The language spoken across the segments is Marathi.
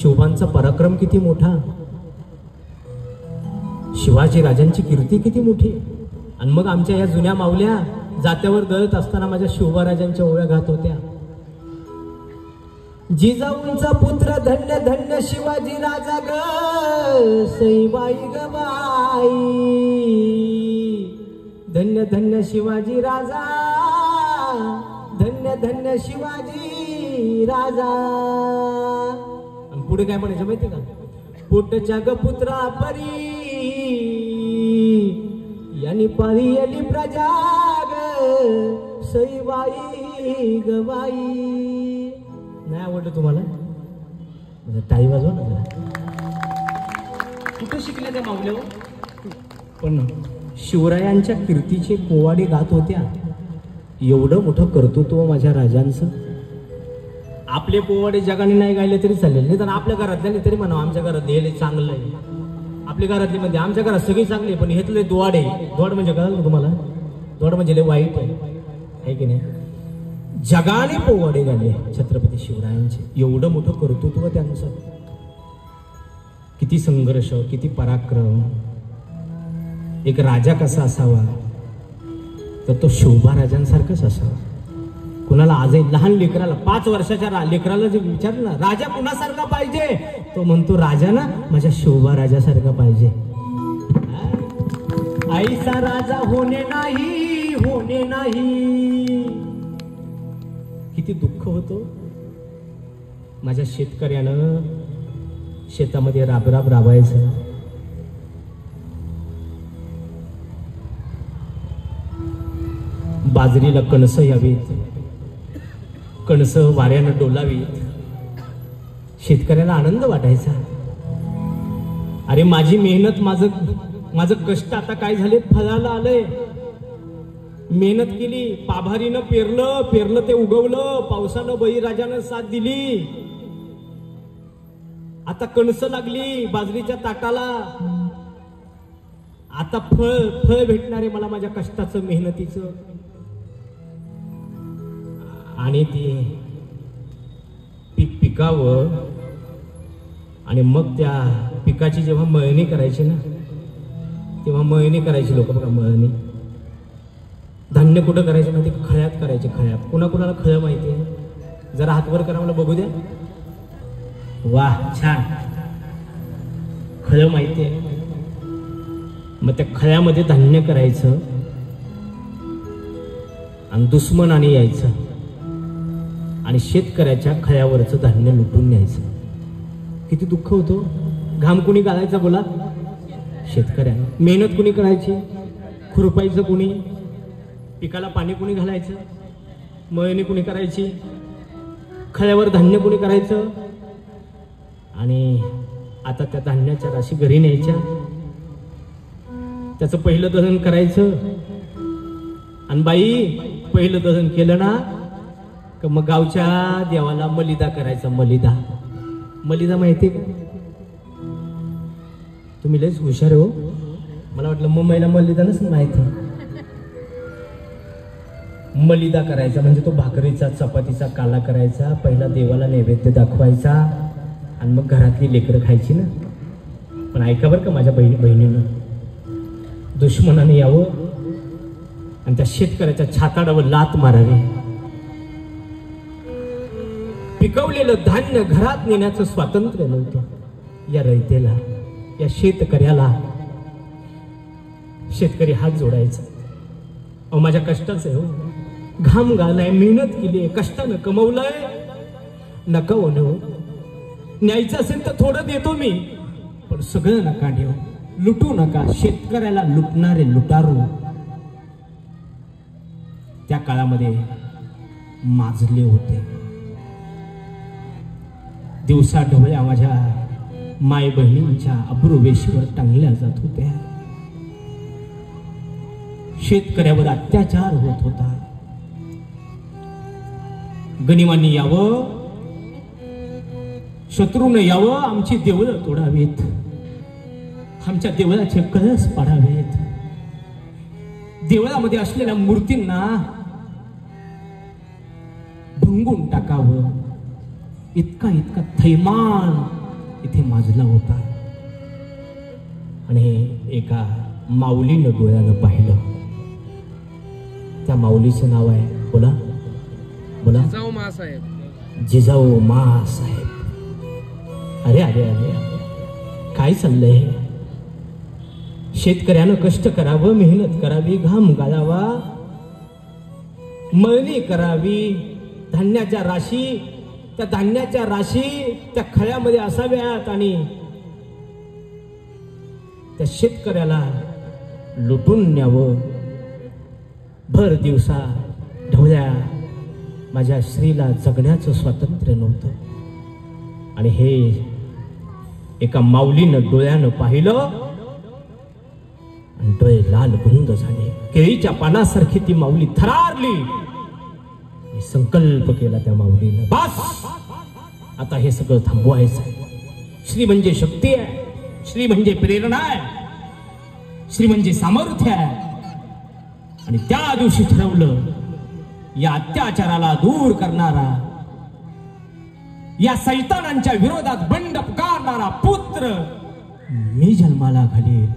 शिवबांचा पराक्रम किती मोठा, शिवाजी राजांची कीर्ती किती मोठी. आणि मग आमच्या या जुन्या माऊल्या जात्यावर दळत असताना माझ्या शिवबा राजांच्या ओव्या गात होत्या. जिजाऊंचा पुत्र धन्य धन्य शिवाजी राजा ग सईबाई ग बाई, धन्य धन्य शिवाजी राजा, धन्य धन्य शिवाजी राजा. आणि पुढे काय म्हणायचं माहिती का, पोटच्या ग पुत्रा परी यांनी पारी आली प्रजा ग सईबाई ग बाई. नाही आवडलं तुम्हाला, टाळी वाजवा ना जरा. कुठे शिकल्या त्या माऊल्या? पण शिवरायांच्या कीर्तीचे पोवाडे गात होत्या. एवढं मोठं कर्तृत्व माझ्या राजांचं. आपले पोवाडे जगाने नाही गायले तरी चालेल, नाही तर आपल्या घरातल्या तरी म्हणा आमच्या घरात हे चांगलं आहे. आपल्या घरातली म्हणजे आमच्या घरात सगळी चांगली, पण हेतले द्वाडे, द्वाड म्हणजे कळलं ना तुम्हाला, द्वाड म्हणजे लय वाईट आहे की नाही. जगाने पोवाडे गायले छत्रपती शिवरायांचे. एवढं मोठं कर्तृत्व त्यांचं. किती संघर्ष, किती पराक्रम. एक राजा कसा असावा तर तो शिवबा राजांसारखाच असावा. कुणाला आजही लहान लेकराला, 5 वर्षाच्या लेकराला जे विचारलं ना राजा कुणासारखा पाहिजे, तो म्हणतो राजा ना माझ्या शिवबा राजासारखा पाहिजे. ऐसा राजा होणे नाही, होणे नाही. किती दुःख होतो माझ्या शेतकऱ्यानं. शेतामध्ये राबराब राबायचं, बाजरीला कणस यावीत, कणस वाऱ्यानं डोलावीत. शेतकऱ्याला आनंद वाटायचा. अरे माझी मेहनत, माझं कष्ट आता काय झाले, फळाला आलंय. मेहनत केली, पाभारीनं पेरलं ते उगवलं, पावसानं बळीराजानं साथ दिली. आता कणस लागली बाजरीच्या ताटाला. आता फळ भेटणार आहे मला माझ्या कष्टाचं, मेहनतीचं. आणि ते पीक पिकावं आणि मग त्या पिकाची जेव्हा मळणी करायची ना, तेव्हा मळणी करायची लोक बघा. मळणी धान्य कुठं करायचं माहिती, खळ्यात करायचे. खळ्यात कुणाकुणाला खळ माहिती आहे? जरा हातवर करा मला बघू द्या. वाह छान, खळ माहिती आहे. मग त्या खळ्यामध्ये धान्य करायचं आणि दुश्मनाने यायचं आणि शेतकऱ्याच्या खळ्यावरचं धान्य लुटून न्यायचं. किती दुःख होतो. घाम कुणी घालायचा बोला? शेतकऱ्यानं. मेहनत कुणी करायची? खुरपायचं कुणी? पिकाला पाणी कुणी घालायचं? मळणी कुणी करायची? खळ्यावर धान्य कुणी करायचं? आणि आता त्या धान्याच्या राशी घरी न्यायच्या, त्याचं पहिलं दहन करायचं. आणि बाई पहिलं दहन केलं ना का मग गावच्या देवाला मलिदा करायचा. मलिदा, मलिदा माहिती का? तुम्ही लयच हुशार हो. मला वाटलं मुंबईला मलिदा नसेल माहिती. मलिदा करायचा म्हणजे तो भाकरीचा चपातीचा काला करायचा. पहिला देवाला नैवेद्य दाखवायचा आणि मग घरातली लेकरं खायची ना. पण ऐका बरं का माझ्या बहिणीनं, दुश्मनाने यावं आणि त्या शेतकऱ्याच्या छाताडावर लात मारावी. पिकवलेलं धान्य घरात नेण्याचं स्वातंत्र्य नव्हतं या रयतेला, या शेतकऱ्याला. शेतकरी हात जोडायचा. अहो माझ्या कष्टाचं आहे हो, घाम घालाय, मेहनत केली, कष्टानं कमवलंय. नका हो न, न्यायचं असेल तर थोडं देतो मी, पण सगळं नका देऊ. लुटू नका. शेतकऱ्याला लुटणारे लुटारू त्या काळामध्ये माजले होते. दिवसा ढवळ्या माझ्या माय बहिणींच्या अब्रुवेशीवर टांगल्या जात होत्या. शेतकऱ्यावर अत्याचार होत होता. गनिमांनी यावं, शत्रूनं यावं, आमची देवळं तोडावीत, आमच्या देवळाचे कळस पाडावेत, देवळामध्ये असलेल्या मूर्तींना भंगून टाकावं. इतका इतका थैमान इथे माजला होता आणि एका माऊलीनं डोळ्यानं पाहिलं. त्या माऊलीचं नाव आहे, बोला बोला, जिजाऊ मासाहेब. जिजाऊ मासाहेब. अरे अरे अरे, काय चाललंय? शेतकऱ्यानं कष्ट करावं, मेहनत करावी, घाम गाळावा, मळणी करावी, धान्याच्या राशी, त्या धान्याच्या राशी त्या खळ्यामध्ये असाव्यात आणि त्या शेतकऱ्याला लुटून न्यावं. भर दिवसा ढवळ्या माझ्या स्त्रीला जगण्याचं स्वातंत्र्य नव्हतं आणि हे एका माऊलीनं डोळ्यानं पाहिलं आणि डोळे लाल बुंद झाले. केळीच्या पानासारखी ती माऊली थरारली. संकल्प केला त्या माऊलीनं, बस आता हे सगळं थांबवायचं आहे. श्री म्हणजे शक्ती आहे, श्री म्हणजे प्रेरणा आहे, श्री म्हणजे सामर्थ्य आहे. आणि त्या दिवशी ठरवलं, या अत्याचाराला दूर करणारा, या सैतानांच्या विरोधात बंड पुकारणारा पुत्र मी जन्माला घालील,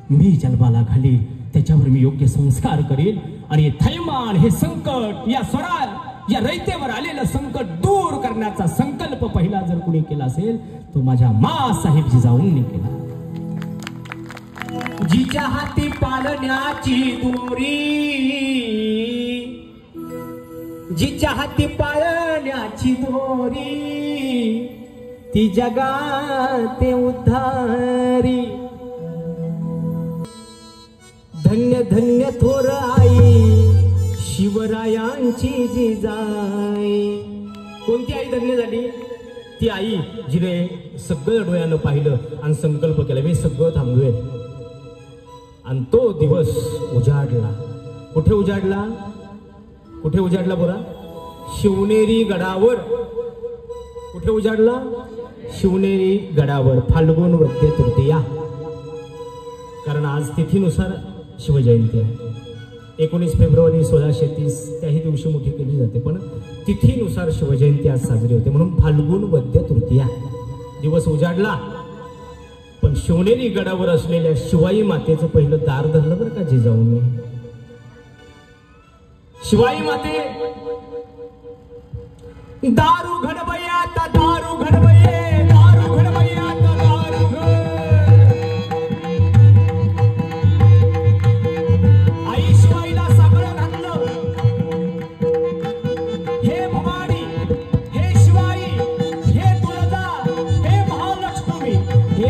मी जन्माला घालील. त्याच्यावर मी योग्य संस्कार करेल आणि हे थैमान, हे संकट, या स्वराज, या रयतेवर आलेलं संकट दूर करण्याचा संकल्प पहिला जर कुणी केला असेल तो माझ्या मासाहेब जिजाऊंनी केला. जिच्या हाती पाळण्याची दोरी, जिच्या हाती पाळण्याची दोरी, ती जगात उद्धारी. धन्य धन्य थोर आई शिवरायांची जिजाई. कोणती आई धन्य झाली? ती आई जिने सगळं डोळ्यानं पाहिलं आणि संकल्प केला, मी सगळं थांबवेल. आणि तो दिवस उजाडला. कुठे उजाडला? कुठे उजाडला बोला? शिवनेरी गडावर. कुठे उजाडला? शिवनेरी गडावर. फाल्गुन वद्य तृतीया. कारण आज तिथीनुसार शिवजयंती आहे. 19 फेब्रुवारी 1630 त्याही दिवशी मोठी केली जाते, पण तिथीनुसार शिवजयंती आज साजरी होते, म्हणून फाल्गुन वद्य तृतीया. दिवस उजाडला, पण शिवनेरी गडावर असलेल्या शिवाई मातेचं पहिलं दार धरलं बरं का जिजाऊंनी. शिवाई माते, दारू घडबया, दारू घडबये, दारू घडबया, दारू घड. आई शिवाईला सगळं घातलं. हे भवानी, हे शिवाई, हे तुळजा, हे महालक्ष्मी, हे